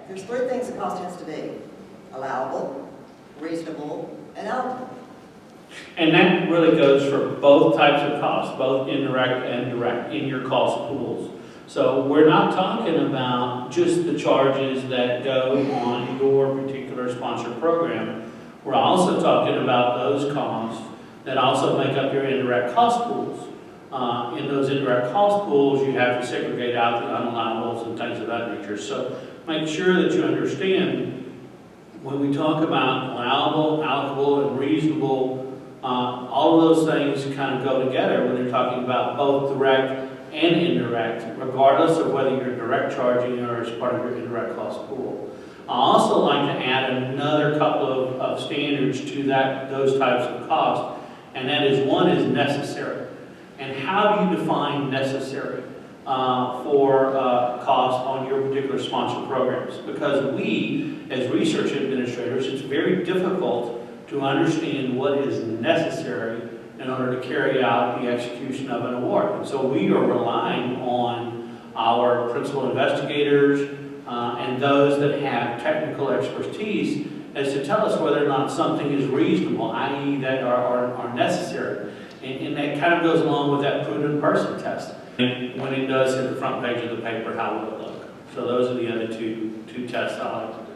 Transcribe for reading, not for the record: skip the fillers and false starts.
there's three things the cost has to be: allowable, reasonable, and eligible. And that really goes for both types of costs, both indirect and direct, in your cost pools. So we're not talking about just the charges that go on your particular sponsored program. We're also talking about those costs that also make up your indirect cost pools. In those indirect cost pools, you have to segregate out the unallowables and things of that nature. So make sure that you understand when we talk about allowable, allocable, and reasonable, all of those things kind of go together when you're talking about both direct and indirect, regardless of whether you're direct charging or as part of your indirect cost pool. I also like to add another couple of standards to those types of costs, and that is, one is necessary. And how do you define necessary for cost on your particular sponsored programs? Because we, as research administrators, it's very difficult to understand what is necessary in order to carry out the execution of an award. And so we are relying on our principal investigators and those that have technical expertise as to tell us whether or not something is reasonable, i.e. that are necessary. And that kind of goes along with that prudent person test. And when it does hit the front page of the paper, how will it look? So those are the other two tests I like to